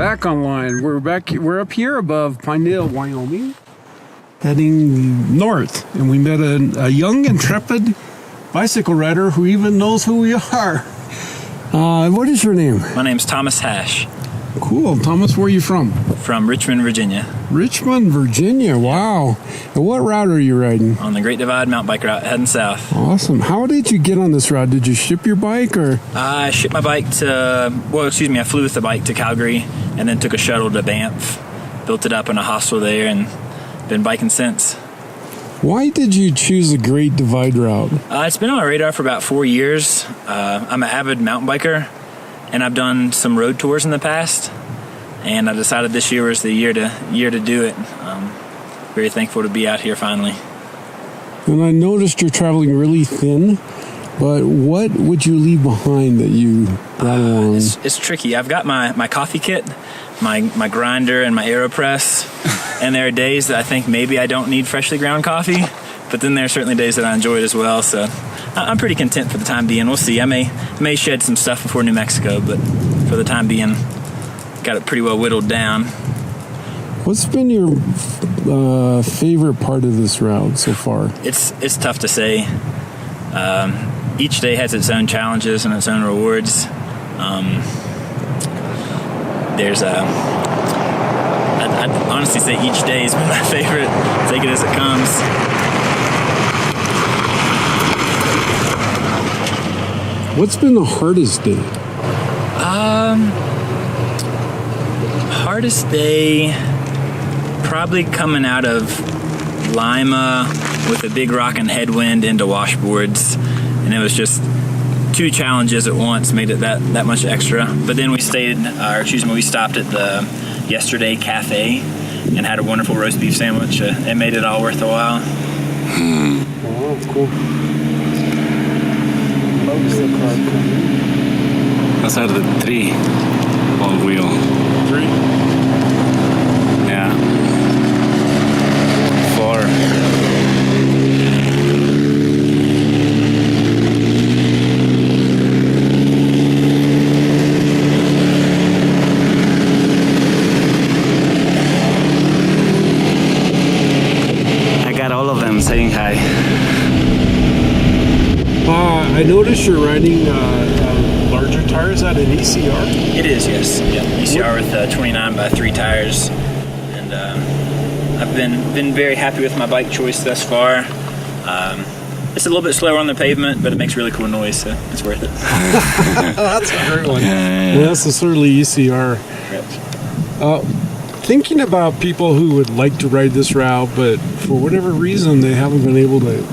back online. We're up here above Pinedale, Wyoming, heading north, and we met a young, intrepid bicycle rider who even knows who we are. What is your name? My name's Thomas Hash. Cool. Thomas, where are you from? From Richmond, Virginia. Richmond, Virginia. Wow. And what route are you riding? On the Great Divide mountain bike route, heading south. Awesome. How did you get on this route? Did you ship your bike, or? I shipped my bike to, I flew with the bike to Calgary and then took a shuttle to Banff. Built it up in a hostel there and been biking since. Why did you choose the Great Divide route? It's been on my radar for about 4 years. I'm an avid mountain biker, and I've done some road tours in the past, and I decided this year was the year to do it. Very thankful to be out here finally. And I noticed you're traveling really thin, but what would you leave behind that you brought along? It's tricky. I've got my coffee kit, my grinder, and my AeroPress, and there are days that I think maybe I don't need freshly ground coffee, but then there are certainly days that I enjoy it as well, so I'm pretty content for the time being. We'll see. I may shed some stuff before New Mexico, but for the time being, got it pretty well whittled down. What's been your favorite part of this route so far? It's tough to say. Each day has its own challenges and its own rewards. I'd honestly say each day has been my favorite. Take it as it comes. What's been the hardest day? Hardest day, probably coming out of Lima with a big rockin' headwind into washboards, and it was just two challenges at once, made it that much extra. But then we stopped at the Yesterday Cafe and had a wonderful roast beef sandwich. It made it all worth the while. Oh, that's cool. Those are the 3 all-wheel. 3? Yeah. 4. I got all of them saying hi. I noticed you're riding larger tires. Is that an ECR? It is, yes. Yeah, ECR with 29x3 tires, and I've been very happy with my bike choice thus far. It's a little bit slower on the pavement, but it makes really cool noise, so it's worth it. That's a great one. Yeah, that's the Surly ECR. Thinking about people who would like to ride this route, but for whatever reason they haven't been able to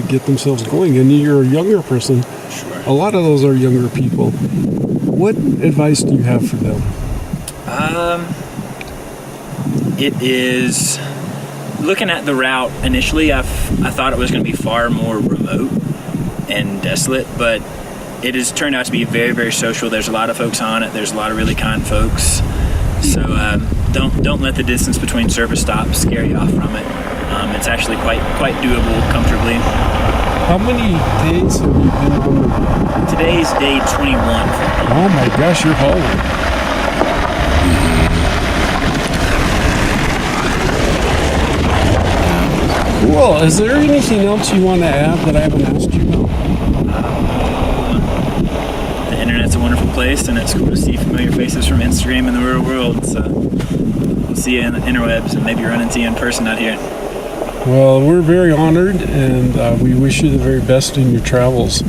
get themselves going, and you're a younger person. Sure. A lot of those are younger people. What advice do you have for them? It is, looking at the route initially, I thought it was going to be far more remote and desolate, but it has turned out to be very, very social. There's a lot of folks on it. There's a lot of really kind folks. So don't let the distance between service stops scare you off from it. It's actually quite doable comfortably. How many days have you been on the route? Today's day 21. Oh my gosh, you're hauling. Cool. Is there anything else you want to add that I haven't asked you about? The internet's a wonderful place, and it's cool to see familiar faces from Instagram in the real world. So we'll see you in the interwebs and maybe run into you in person out here. Well, we're very honored, and we wish you the very best in your travels.